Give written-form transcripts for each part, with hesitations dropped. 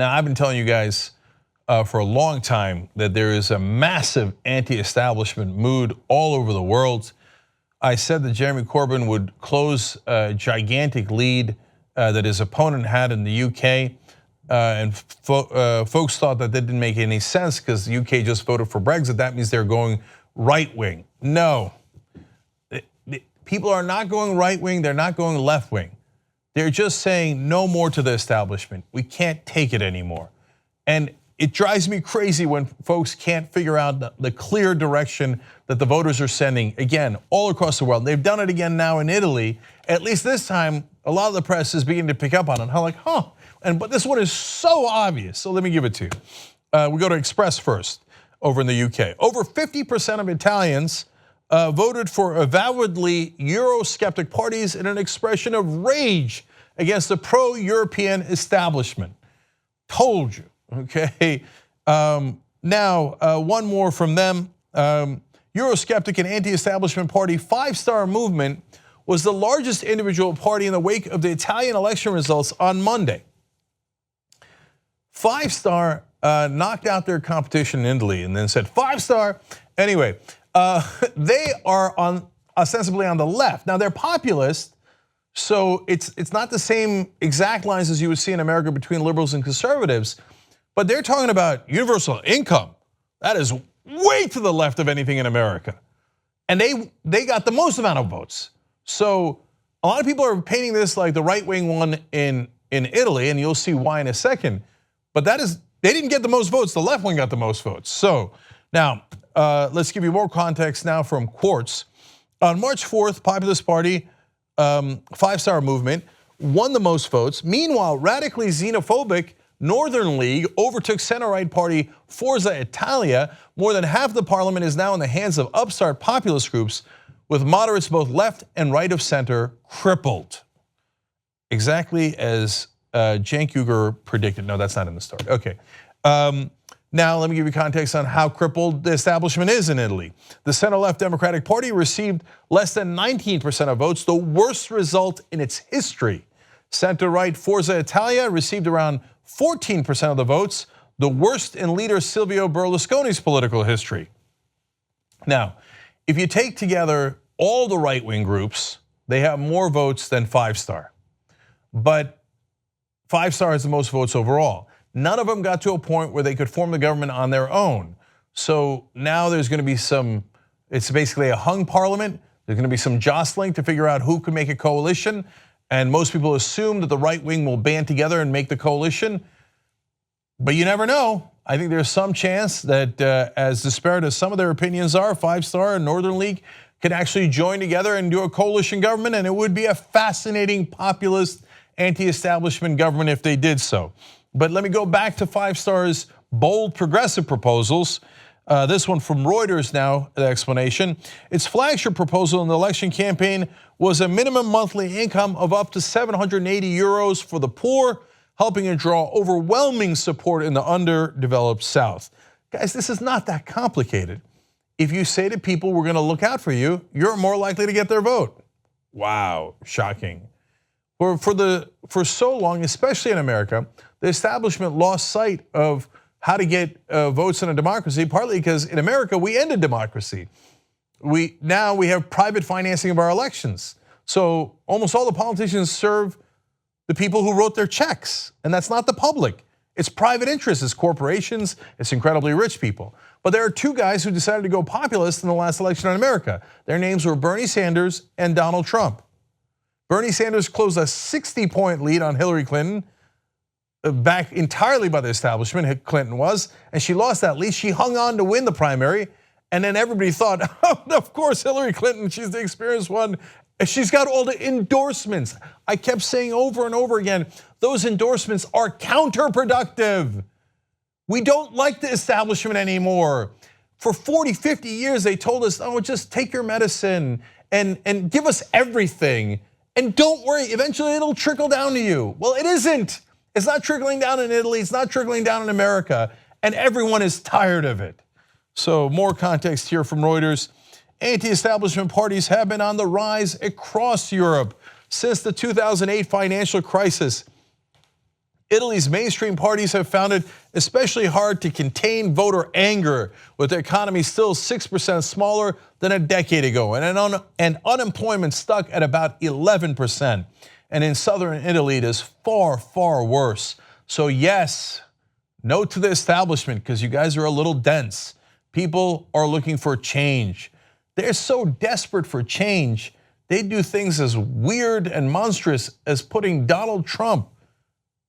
Now, I've been telling you guys for a long time that there is a massive anti-establishment mood all over the world. I said that Jeremy Corbyn would close a gigantic lead that his opponent had in the UK. And folks thought that didn't make any sense because the UK just voted for Brexit. That means they're going right wing. No, people are not going right wing. They're not going left wing. They're just saying no more to the establishment. We can't take it anymore. And it drives me crazy when folks can't figure out the clear direction that the voters are sending, again, all across the world. They've done it again now in Italy. At least this time, a lot of the press is beginning to pick up on it. I'm like, but this one is so obvious. So let me give it to you. We go to Express first over in the UK. Over 50% of Italians voted for avowedly Euroskeptic parties in an expression of rage against the pro-European establishment. Told you, okay? Now, one more from them. Euroskeptic and anti-establishment party Five Star Movement was the largest individual party in the wake of the Italian election results on Monday. Five Star knocked out their competition in Italy and then said, Five Star. Anyway, they are ostensibly on the left. Now they're populist, so it's not the same exact lines as you would see in America between liberals and conservatives, but they're talking about universal income. That is way to the left of anything in America. And they got the most amount of votes. So a lot of people are painting this like the right-wing one in Italy, and you'll see why in a second. But they didn't get the most votes, the left wing got the most votes. So now, let's give you more context now from Quartz. On March 4th, Populist Party, Five Star Movement, won the most votes. Meanwhile, radically xenophobic Northern League overtook center-right party Forza Italia. More than half the parliament is now in the hands of upstart populist groups, with moderates both left and right of center crippled. Exactly as Cenk Uygur predicted. No, that's not in the story. Okay. Now let me give you context on how crippled the establishment is in Italy. The center-left Democratic Party received less than 19% of votes, the worst result in its history. Center-right Forza Italia received around 14% of the votes, the worst in leader Silvio Berlusconi's political history. Now, if you take together all the right-wing groups, they have more votes than Five Star. But Five Star has the most votes overall. None of them got to a point where they could form the government on their own. So now there's going to be it's basically a hung parliament. There's going to be some jostling to figure out who could make a coalition. And most people assume that the right wing will band together and make the coalition. But you never know. I think there's some chance that as disparate as some of their opinions are, Five Star and Northern League could actually join together and do a coalition government. And it would be a fascinating populist anti-establishment government if they did so. But let me go back to Five Star's bold progressive proposals. This one from Reuters now, the explanation. Its flagship proposal in the election campaign was a minimum monthly income of up to 780 euros for the poor, helping to draw overwhelming support in the underdeveloped South. Guys, this is not that complicated. If you say to people, we're gonna look out for you, you're more likely to get their vote. Wow, shocking. For so long, especially in America, the establishment lost sight of how to get votes in a democracy, partly because in America, we ended democracy. Now we have private financing of our elections. So almost all the politicians serve the people who wrote their checks, and that's not the public. It's private interests, it's corporations, it's incredibly rich people. But there are two guys who decided to go populist in the last election in America. Their names were Bernie Sanders and Donald Trump. Bernie Sanders closed a 60-point lead on Hillary Clinton, backed entirely by the establishment, Clinton was, and she lost that lead. She hung on to win the primary, and then everybody thought, oh, of course, Hillary Clinton, she's the experienced one. She's got all the endorsements. I kept saying over and over again, those endorsements are counterproductive. We don't like the establishment anymore. For 40, 50 years, they told us, oh, just take your medicine and give us everything. And don't worry, eventually it'll trickle down to you. Well, it isn't. It's not trickling down in Italy, it's not trickling down in America, and everyone is tired of it. So more context here from Reuters. Anti-establishment parties have been on the rise across Europe since the 2008 financial crisis. Italy's mainstream parties have found it especially hard to contain voter anger, with the economy still 6% smaller than a decade ago, and unemployment stuck at about 11%. And in southern Italy, it is far, far worse. So yes, no to the establishment, because you guys are a little dense. People are looking for change. They're so desperate for change, they do things as weird and monstrous as putting Donald Trump,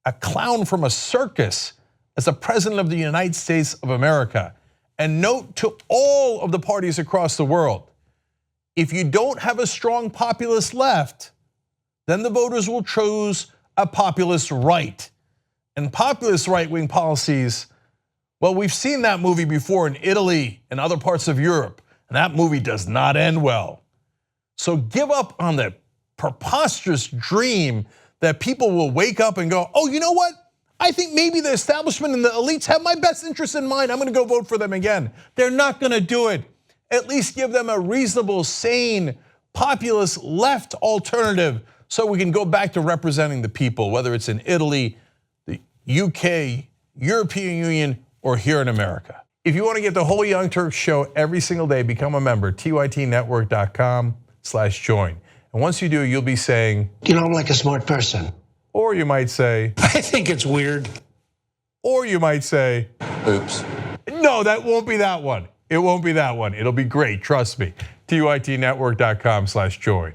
a clown from a circus, as the president of the United States of America. And note to all of the parties across the world, if you don't have a strong populist left, then the voters will choose a populist right. And populist right-wing policies, well, we've seen that movie before in Italy and other parts of Europe, and that movie does not end well. So give up on the preposterous dream that people will wake up and go, oh, you know what? I think maybe the establishment and the elites have my best interest in mind. I'm gonna go vote for them again. They're not gonna do it. At least give them a reasonable, sane, populist left alternative so we can go back to representing the people, whether it's in Italy, the UK, European Union, or here in America. If you want to get the whole Young Turks show every single day, become a member, tytnetwork.com/join. And once you do, you'll be saying, you know, I'm like a smart person. Or you might say, I think it's weird. Or you might say, oops. No, that won't be that one. It won't be that one. It'll be great, trust me. tytnetwork.com/join.